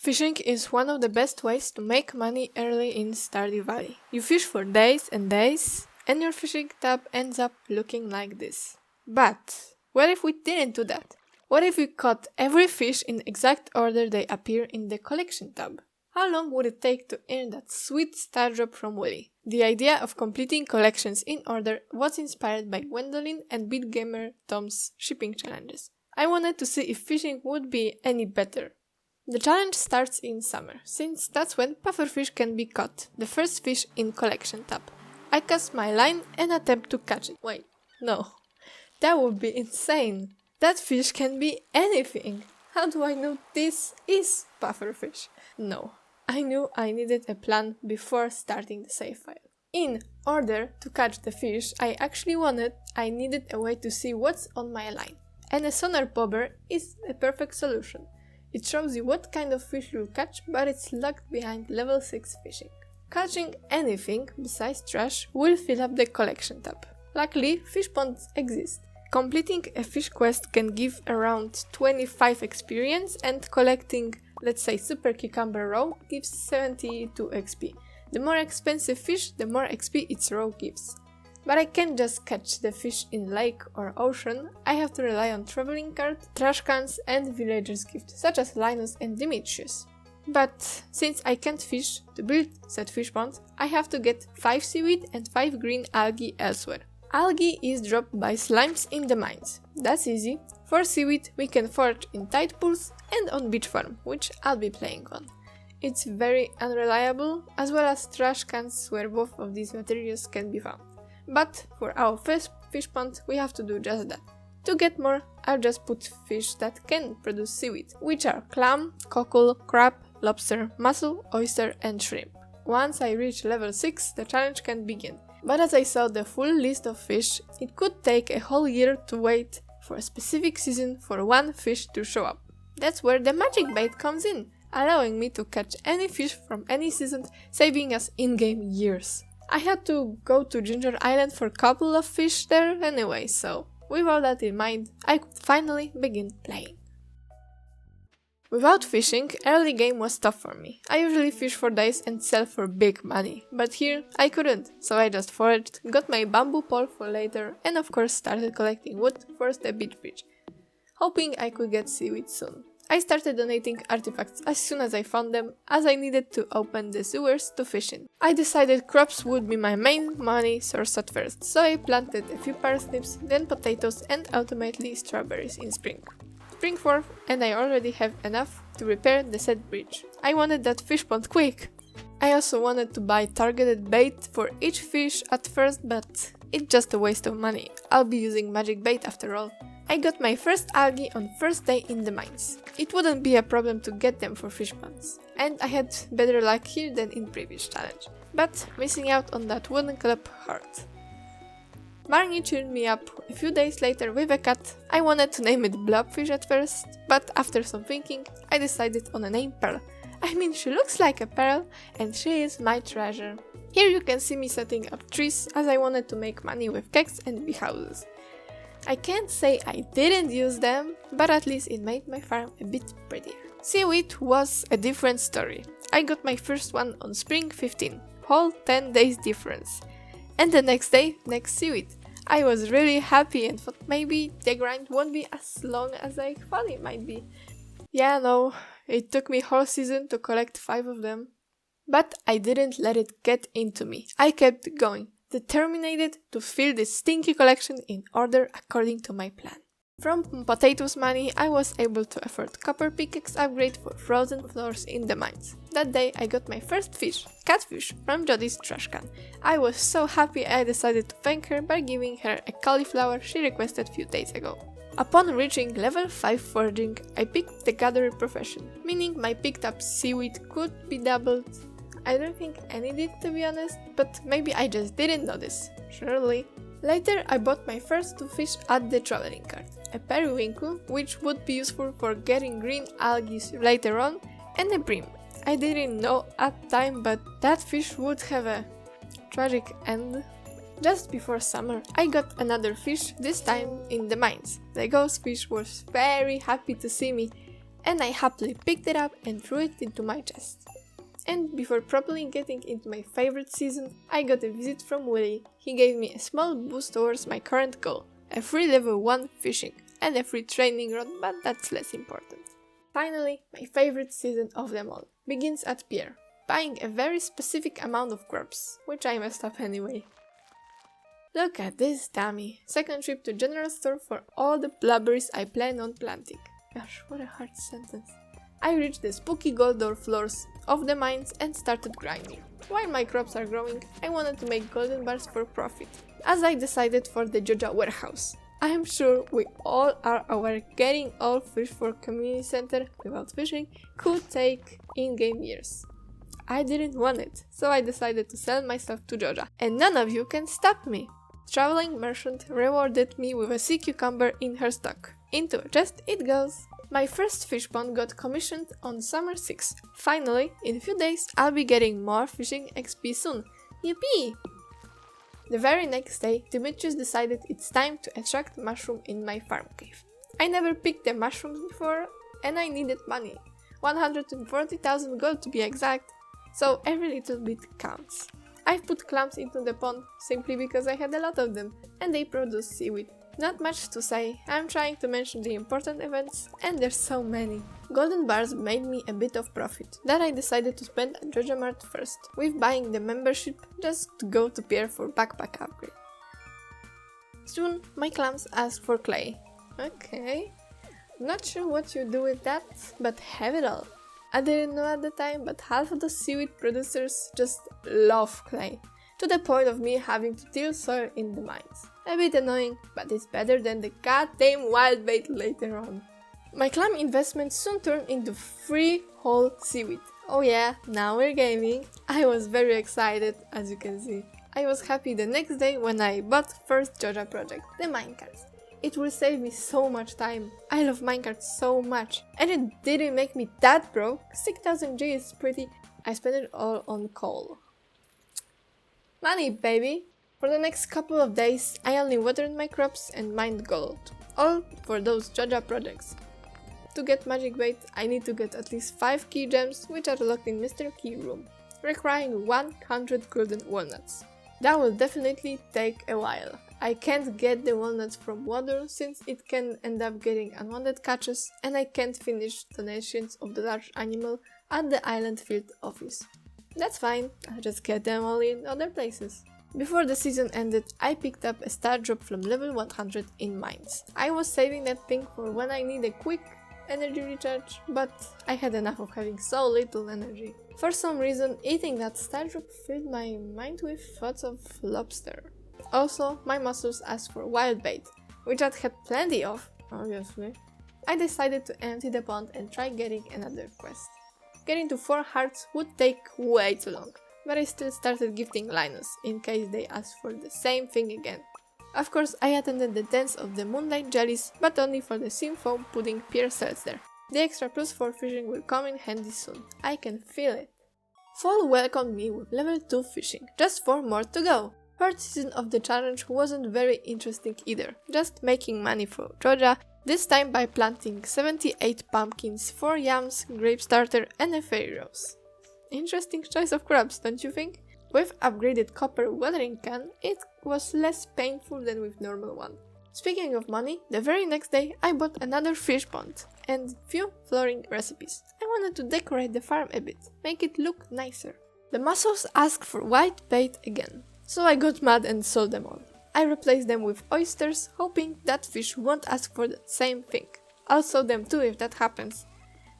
Fishing is one of the best ways to make money early in Stardew Valley. You fish for days and days, and your fishing tab ends up looking like this. But what if we didn't do that? What if we caught every fish in exact order they appear in the collection tab? How long would it take to earn that sweet star drop from Willy? The idea of completing collections in order was inspired by Gvendolyn and BitGamerTom's shipping challenges. I wanted to see if fishing would be any better. The challenge starts in summer, since that's when pufferfish can be caught, the first fish in collection tab. I cast my line and attempt to catch it. Wait, no. That would be insane. That fish can be anything. How do I know this is pufferfish? No. I knew I needed a plan before starting the save file. In order to catch the fish I needed a way to see what's on my line. And a sonar bobber is a perfect solution. It shows you what kind of fish you'll catch, but it's locked behind level 6 fishing. Catching anything besides trash will fill up the collection tab. Luckily, fish ponds exist. Completing a fish quest can give around 25 experience, and collecting, let's say, super cucumber roe gives 72 XP. The more expensive fish, the more XP its roe gives. But I can't just catch the fish in lake or ocean. I have to rely on traveling cart, trash cans and villagers' gifts, such as Linus and Demetrius. But since I can't fish to build said fish pond, I have to get 5 seaweed and 5 green algae elsewhere. Algae is dropped by slimes in the mines. That's easy. For seaweed we can forage in tide pools and on beach farm, which I'll be playing on. It's very unreliable, as well as trash cans where both of these materials can be found. But for our first fish pond, we have to do just that. To get more, I'll just put fish that can produce seaweed, which are clam, cockle, crab, lobster, mussel, oyster and shrimp. Once I reach level 6, the challenge can begin. But as I saw the full list of fish, it could take a whole year to wait for a specific season for one fish to show up. That's where the magic bait comes in, allowing me to catch any fish from any season, saving us in-game years. I had to go to Ginger Island for a couple of fish there anyway, so with all that in mind, I could finally begin playing. Without fishing, early game was tough for me. I usually fish for days and sell for big money, but here I couldn't, so I just foraged, got my bamboo pole for later, and of course started collecting wood for the beach bridge, hoping I could get seaweed soon. I started donating artifacts as soon as I found them, as I needed to open the sewers to fish in. I decided crops would be my main money source at first, so I planted a few parsnips, then potatoes and ultimately strawberries in spring. Spring 4th, and I already have enough to repair the said bridge. I wanted that fish pond quick! I also wanted to buy targeted bait for each fish at first, but it's just a waste of money. I'll be using magic bait after all. I got my first algae on first day in the mines. It wouldn't be a problem to get them for fish ponds, and I had better luck here than in previous challenge, but missing out on that wooden club hurt. Barney cheered me up a few days later with a cat. I wanted to name it Blobfish at first, but after some thinking, I decided on a name Pearl. I mean, she looks like a pearl, and she is my treasure. Here you can see me setting up trees, as I wanted to make money with cakes and bee houses. I can't say I didn't use them, but at least it made my farm a bit prettier. Seaweed was a different story. I got my first one on spring 15, whole 10 days difference. And the next day, next seaweed. I was really happy and thought maybe the grind won't be as long as I thought it might be. Yeah, no, it took me whole season to collect 5 of them. But I didn't let it get into me. I kept going, determined to fill this stinky collection in order according to my plan. From potatoes money, I was able to afford copper pickaxe upgrade for frozen floors in the mines. That day I got my first fish, catfish, from Jodie's trash can. I was so happy I decided to thank her by giving her a cauliflower she requested a few days ago. Upon reaching level 5 foraging, I picked the gatherer profession, meaning my picked up seaweed could be doubled. I don't think any did, to be honest, but maybe I just didn't notice. Surely. Later I bought my first 2 fish at the traveling cart. A periwinkle, which would be useful for getting green algae later on, and a bream. I didn't know at the time, but that fish would have a tragic end. Just before summer, I got another fish, this time in the mines. The ghost fish was very happy to see me, and I happily picked it up and threw it into my chest. And before properly getting into my favorite season, I got a visit from Willy. He gave me a small boost towards my current goal, a free level 1 fishing, and a free training rod, but that's less important. Finally, my favorite season of them all begins at Pier, buying a very specific amount of crops, which I messed up anyway. Look at this dummy, second trip to general store for all the blueberries I plan on planting. Gosh, what a hard sentence. I reached the spooky gold door floors of the mines and started grinding. While my crops are growing, I wanted to make golden bars for profit, as I decided for the Joja warehouse. I am sure we all are aware getting all fish for community center without fishing could take in-game years. I didn't want it, so I decided to sell myself to Joja, and none of you can stop me. Traveling merchant rewarded me with a sea cucumber in her stock. Into a chest it goes. My first fish pond got commissioned on summer 6. Finally, in a few days, I'll be getting more fishing XP soon. Yippee! The very next day, Demetrius decided it's time to attract mushroom in my farm cave. I never picked the mushrooms before, and I needed money. 140,000 gold to be exact, so every little bit counts. I've put clams into the pond simply because I had a lot of them, and they produce seaweed. Not much to say, I'm trying to mention the important events, and there's so many. Golden bars made me a bit of profit, that I decided to spend at Joja Mart first, with buying the membership just to go to Pier for backpack upgrade. Soon, my clams asked for clay. Okay, not sure what you do with that, but have it all. I didn't know at the time, but half of the seaweed producers just love clay, to the point of me having to till soil in the mines. A bit annoying, but it's better than the goddamn wild bait later on. My clam investment soon turned into free whole seaweed. Oh yeah, now we're gaming. I was very excited, as you can see. I was happy the next day when I bought first Joja project, the minecarts. It will save me so much time. I love minecarts so much, and it didn't make me that broke. 6000 G is pretty. I spent it all on coal. Money, baby! For the next couple of days, I only watered my crops and mined gold. All for those Joja projects. To get magic bait, I need to get at least 5 key gems, which are locked in Mr. Key room, requiring 100 golden walnuts. That will definitely take a while. I can't get the walnuts from water since it can end up getting unwanted catches, and I can't finish donations of the large animal at the island field office. That's fine, I'll just get them all in other places. Before the season ended, I picked up a star drop from level 100 in mines. I was saving that thing for when I need a quick energy recharge, but I had enough of having so little energy. For some reason, eating that star drop filled my mind with thoughts of lobster. Also, my muscles asked for wild bait, which I'd had plenty of, obviously. I decided to empty the pond and try getting another quest. Getting to 4 hearts would take way too long, but I still started gifting Linus, in case they asked for the same thing again. Of course, I attended the dance of the moonlight jellies, but only for the Simfoam pudding Pierre sells there. The extra plus for fishing will come in handy soon. I can feel it. Fall welcomed me with level 2 fishing, just 4 more to go. Third season of the challenge wasn't very interesting either, just making money for Joja, this time by planting 78 pumpkins, 4 yams, grape starter and a fairy rose. Interesting choice of crops, don't you think? With upgraded copper watering can, it was less painful than with normal one. Speaking of money, the very next day I bought another fish pond and few flooring recipes. I wanted to decorate the farm a bit, make it look nicer. The mussels asked for white bait again, so I got mad and sold them all. I replaced them with oysters, hoping that fish won't ask for the same thing. I'll sell them too if that happens.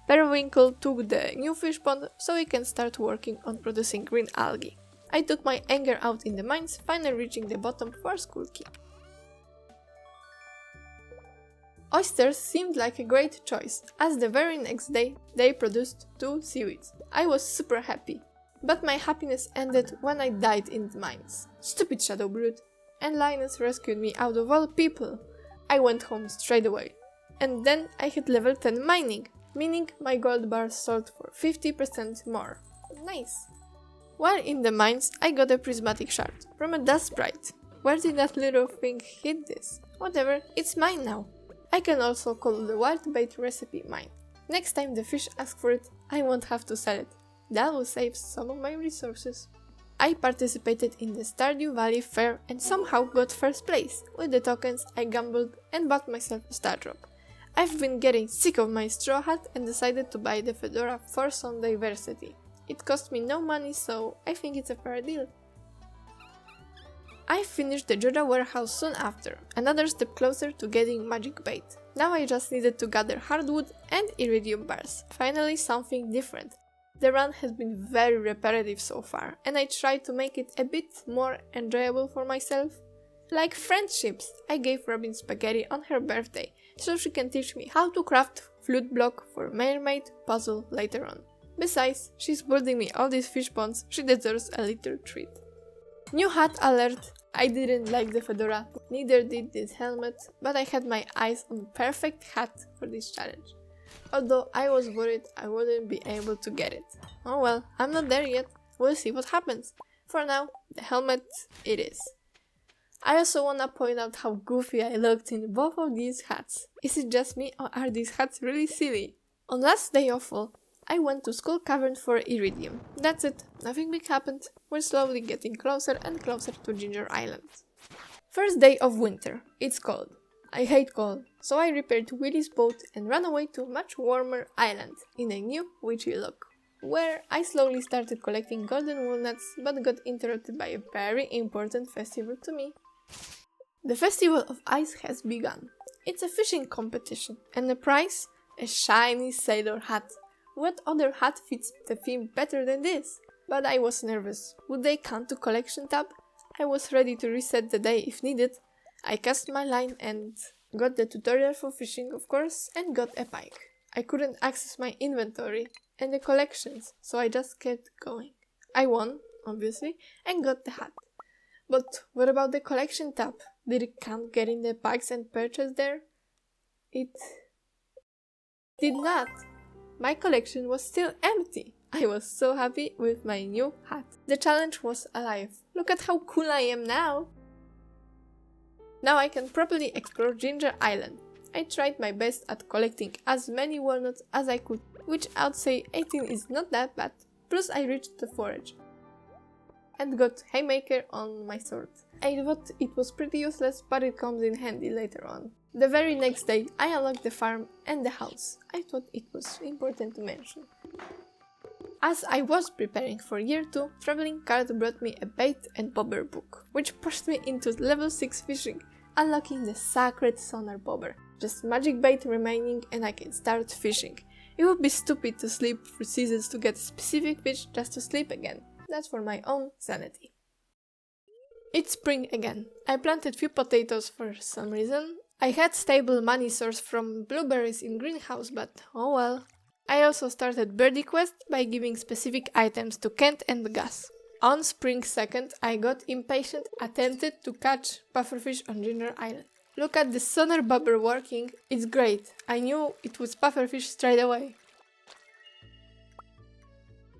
Periwinkle took the new fish pond so we can start working on producing green algae. I took my anger out in the mines, finally reaching the bottom for school key. Oysters seemed like a great choice, as the very next day they produced 2 seaweeds. I was super happy, but my happiness ended when I died in the mines. Stupid shadow brood. And Linus rescued me out of all people. I went home straight away. And then I hit level 10 mining, meaning my gold bars sold for 50% more. Nice. While in the mines, I got a prismatic shard from a dust sprite. Where did that little thing hit this? Whatever, it's mine now. I can also call the wild bait recipe mine. Next time the fish ask for it, I won't have to sell it. That will save some of my resources. I participated in the Stardew Valley fair and somehow got first place. With the tokens, I gambled and bought myself a star drop. I've been getting sick of my straw hat and decided to buy the fedora for some diversity. It cost me no money, so I think it's a fair deal. I finished the Georgia warehouse soon after, another step closer to getting magic bait. Now I just needed to gather hardwood and iridium bars, finally something different. The run has been very repetitive so far, and I tried to make it a bit more enjoyable for myself. Like friendships, I gave Robin spaghetti on her birthday, so she can teach me how to craft flute block for mermaid puzzle later on. Besides, she's building me all these fish ponds, she deserves a little treat. New hat alert! I didn't like the fedora, neither did this helmet, but I had my eyes on the perfect hat for this challenge. Although I was worried I wouldn't be able to get it. Oh well, I'm not there yet, we'll see what happens. For now, the helmet it is. I also wanna point out how goofy I looked in both of these hats. Is it just me or are these hats really silly? On last day of fall, I went to Skull Cavern for Iridium. That's it, nothing big happened. We're slowly getting closer and closer to Ginger Island. First day of winter, it's cold. I hate cold, so I repaired Willy's boat and ran away to a much warmer island in a new witchy look, where I slowly started collecting golden walnuts but got interrupted by a very important festival to me. The Festival of Ice has begun. It's a fishing competition, and the prize? A shiny sailor hat. What other hat fits the theme better than this? But I was nervous. Would they count to collection tab? I was ready to reset the day if needed. I cast my line and got the tutorial for fishing, of course, and got a pike. I couldn't access my inventory and the collections, so I just kept going. I won, obviously, and got the hat. But what about the collection tab? Did it count getting the pikes and perches there? It did not. My collection was still empty. I was so happy with my new hat. The challenge was alive. Look at how cool I am now! Now I can properly explore Ginger Island. I tried my best at collecting as many walnuts as I could, which I'd say 18 is not that bad. Plus I reached the forage and got haymaker on my sword. I thought it was pretty useless, but it comes in handy later on. The very next day I unlocked the farm and the house. I thought it was important to mention. As I was preparing for year 2, Traveling Card brought me a bait and bobber book, which pushed me into level 6 fishing, unlocking the sacred sonar bobber. Just magic bait remaining and I can start fishing. It would be stupid to sleep for seasons to get a specific fish just to sleep again. That's for my own sanity. It's spring again. I planted few potatoes for some reason. I had stable money source from blueberries in greenhouse, but oh well. I also started Birdie Quest by giving specific items to Kent and Gus. On spring 2nd, I got impatient, attempted to catch pufferfish on Ginger Island. Look at the sonar bobber working, it's great. I knew it was pufferfish straight away.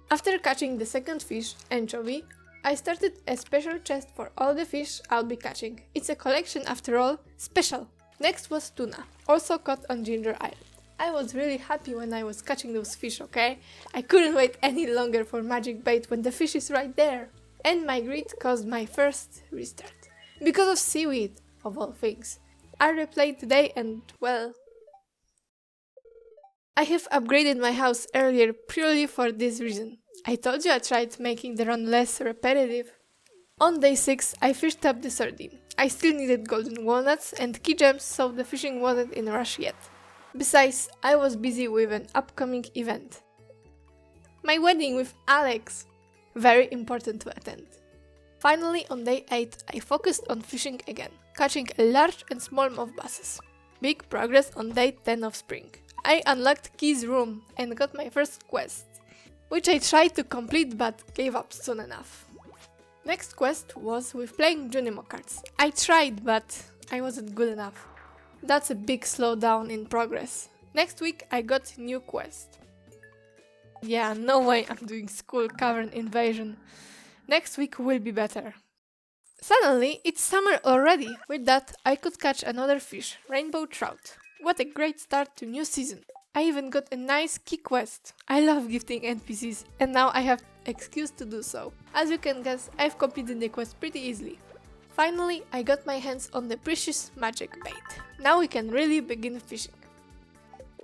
After catching the second fish, anchovy, I started a special chest for all the fish I'll be catching. It's a collection after all, special. Next was tuna, also caught on Ginger Island. I was really happy when I was catching those fish, okay? I couldn't wait any longer for magic bait when the fish is right there. And my greed caused my first restart. Because of seaweed, of all things. I replayed today and, well, I have upgraded my house earlier purely for this reason. I told you I tried making the run less repetitive. On day 6, I fished up the sardine. I still needed golden walnuts and key gems, so the fishing wasn't in a rush yet. Besides, I was busy with an upcoming event. My wedding with Alex. Very important to attend. Finally, on day 8, I focused on fishing again, catching a large and small moth basses. Big progress on day 10 of spring. I unlocked Key's room and got my first quest, which I tried to complete but gave up soon enough. Next quest was with playing Junimo cards. I tried, but I wasn't good enough. That's a big slowdown in progress. Next week I got new quest. Yeah, no way I'm doing Skull Cavern Invasion. Next week will be better. Suddenly, it's summer already. With that, I could catch another fish, rainbow trout. What a great start to new season. I even got a nice key quest. I love gifting NPCs, and now I have excuse to do so. As you can guess, I've completed the quest pretty easily. Finally, I got my hands on the precious magic bait. Now we can really begin fishing.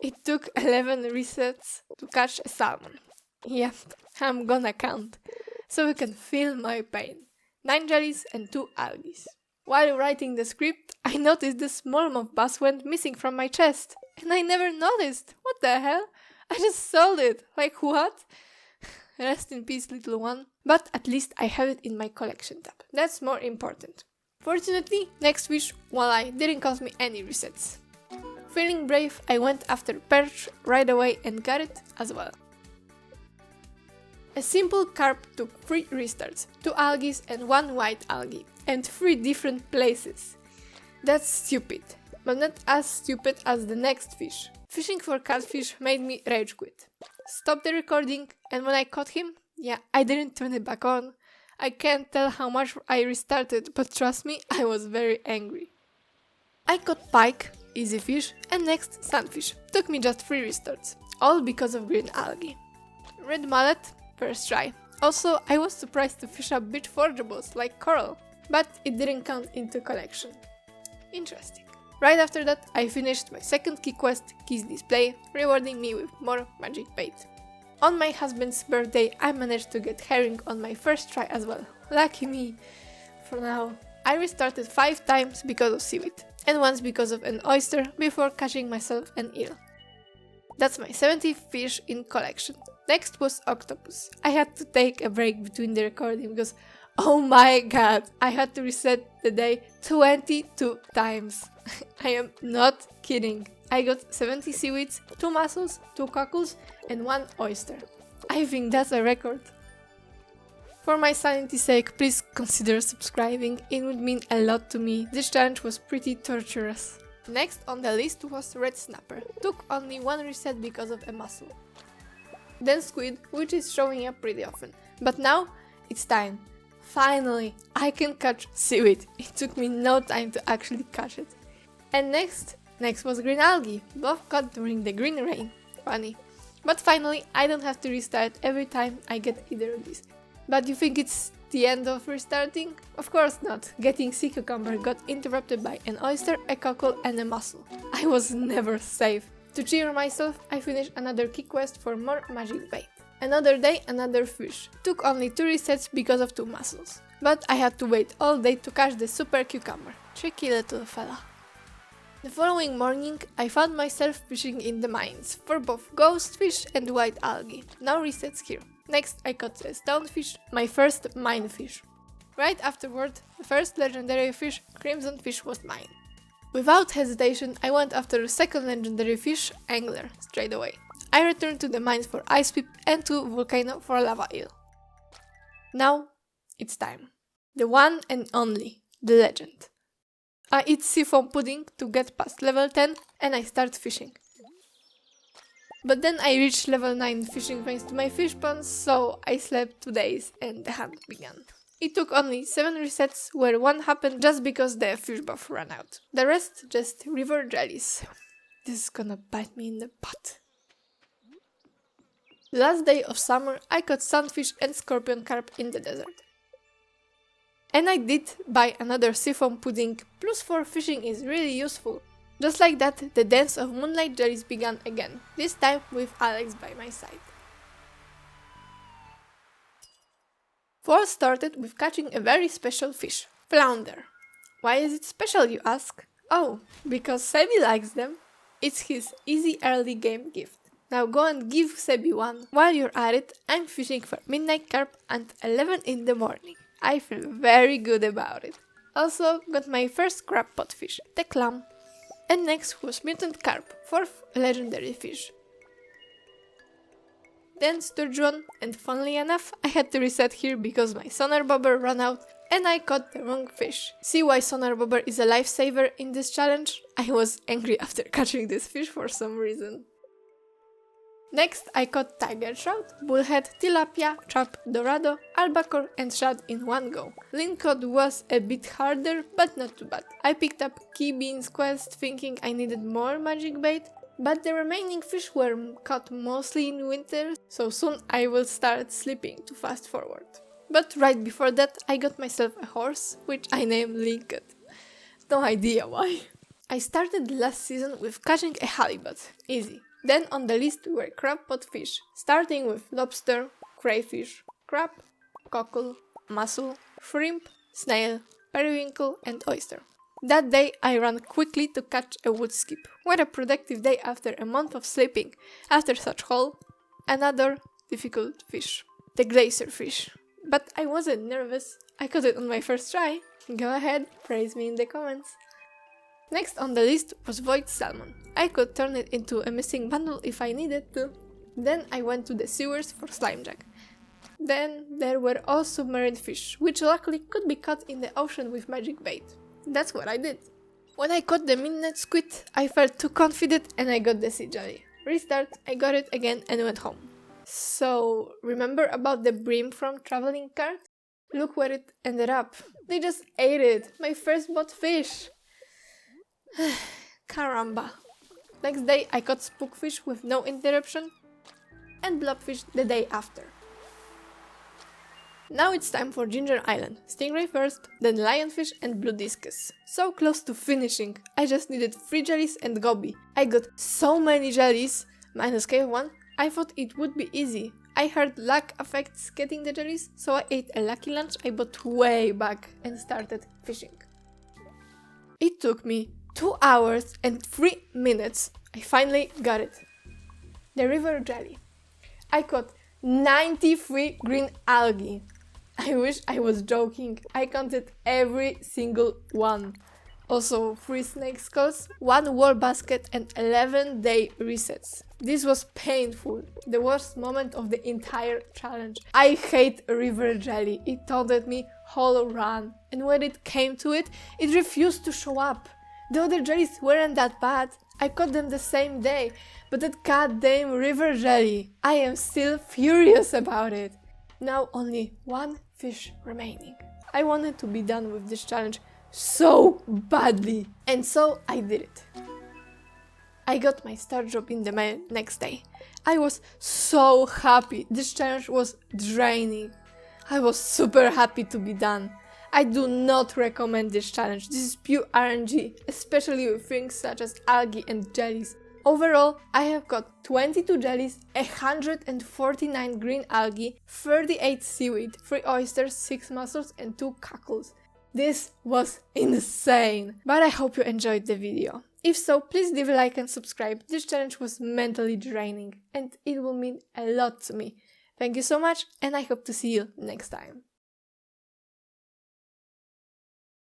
It took 11 resets to catch a salmon. Yep, I'm gonna count, so you can feel my pain. 9 jellies and 2 algae. While writing the script, I noticed the smallmouth bass went missing from my chest. And I never noticed. What the hell? I just sold it. Like what? Rest in peace, little one. But at least I have it in my collection tab. That's more important. Fortunately, next fish, L.I.A, didn't cost me any resets. Feeling brave, I went after perch right away and got it as well. A simple carp took 3 restarts, 2 algae and 1 white algae, and 3 different places. That's stupid, but not as stupid as the next fish. Fishing for catfish made me rage quit. Stop the recording, and when I caught him, yeah, I didn't turn it back on. I can't tell how much I restarted, but trust me, I was very angry. I caught pike, easy fish, and next sunfish. Took me just 3 restarts, all because of green algae. Red mullet, first try. Also, I was surprised to fish up beach forageables like coral, but it didn't count into collection. Interesting. Right after that, I finished my second key quest, Keys Display, rewarding me with more magic bait. On my husband's birthday, I managed to get herring on my first try as well. Lucky me. For now, I restarted 5 times because of seaweed, and once because of an oyster before catching myself an eel. That's my 70th fish in collection. Next was octopus. I had to take a break between the recording because, oh my god, I had to reset the day 22 times. I am not kidding. I got 70 seaweeds, 2 mussels, 2 cockles, and 1 oyster. I think that's a record. For my sanity's sake, please consider subscribing. It would mean a lot to me. This challenge was pretty torturous. Next on the list was red snapper. Took only 1 reset because of a mussel. Then squid, which is showing up pretty often. But now, it's time. Finally, I can catch seaweed. It took me no time to actually catch it. And next was green algae, both caught during the green rain. Funny. But finally, I don't have to restart every time I get either of these. But you think it's the end of restarting? Of course not. Getting sea cucumber got interrupted by an oyster, a cockle and a mussel. I was never safe. To cheer myself, I finished another key quest for more magic bait. Another day, another fish. Took only 2 resets because of 2 mussels. But I had to wait all day to catch the super cucumber. Tricky little fella. The following morning, I found myself fishing in the mines for both ghost fish and white algae. No resets here. Next, I caught a stonefish, my first mine fish. Right afterward, the first legendary fish, crimson fish, was mine. Without hesitation, I went after the second legendary fish, angler, straight away. I returned to the mines for ice pip and to volcano for lava eel. Now, it's time. The one and only, the legend. I eat seafoam pudding to get past level 10 and I start fishing. But then I reached level 9 fishing thanks to my fish ponds, so I slept 2 days and the hunt began. It took only 7 resets, where 1 happened just because the fish buff ran out. The rest just river jellies. This is gonna bite me in the butt. The last day of summer, I caught sunfish and scorpion carp in the desert. And I did buy another seafoam pudding, plus 4 fishing is really useful. Just like that, the dance of moonlight jellies began again, this time with Alex by my side. Fall started with catching a very special fish, flounder. Why is it special, you ask? Oh, because Sebi likes them. It's his easy early game gift. Now go and give Sebi one. While you're at it, I'm fishing for midnight carp at 11 in the morning. I feel very good about it. Also got my first crab pot fish, the clam. And next was mutant carp, 4th legendary fish. Then sturgeon, and funnily enough, I had to reset here because my sonar bobber ran out and I caught the wrong fish. See why sonar bobber is a lifesaver in this challenge? I was angry after catching this fish for some reason. Next, I caught tiger trout, bullhead, tilapia, chub, dorado, albacore and shad in one go. Ling cod was a bit harder, but not too bad. I picked up key beans quest thinking I needed more magic bait, But the remaining fish were caught mostly in winter, so soon I will start sleeping to fast forward. But right before that, I got myself a horse, which I named Lincoln. No idea why. I started last season with catching a halibut, easy. Then on the list were crab pot fish, starting with lobster, crayfish, crab, cockle, mussel, shrimp, snail, periwinkle and oyster. That day I ran quickly to catch a wood skip. What a productive day after a month of sleeping. After such haul, another difficult fish. The glacier fish. But I wasn't nervous. I caught it on my first try. Go ahead, praise me in the comments. Next on the list was void salmon. I could turn it into a missing bundle if I needed to. Then I went to the sewers for slimejack. Then there were also marine fish, which luckily could be caught in the ocean with magic bait. That's what I did. When I caught the midnight squid, I felt too confident and I got the sea jelly. Restart, I got it again and went home. So, remember about the bream from traveling cart? Look where it ended up. They just ate it, my first bought fish. Caramba. Next day I caught spookfish with no interruption and blobfish the day after. Now it's time for Ginger Island. Stingray first, then lionfish and blue discus. So close to finishing. I just needed 3 jellies and goby. I got so many jellies, minus cave one, I thought it would be easy. I heard luck affects getting the jellies, so I ate a lucky lunch I bought way back and started fishing. It took me 2 hours and 3 minutes. I finally got it. The river jelly. I caught 93 green algae. I wish I was joking. I counted every single one. Also 3 snake skulls, 1 wall basket and 11 day resets. This was painful. The worst moment of the entire challenge. I hate river jelly. It taunted me whole run. And when it came to it, it refused to show up. The other jellies weren't that bad. I caught them the same day. But that goddamn river jelly. I am still furious about it. Now only 1 fish remaining. I wanted to be done with this challenge so badly. And so I did it. I got my star drop in the mail next day. I was so happy. This challenge was draining. I was super happy to be done. I do not recommend this challenge. This is pure RNG, especially with things such as algae and jellies. Overall, I have got 22 jellies, 149 green algae, 38 seaweed, 3 oysters, 6 mussels and 2 cockles. This was insane! But I hope you enjoyed the video. If so, please leave a like and subscribe. This challenge was mentally draining and it will mean a lot to me. Thank you so much and I hope to see you next time.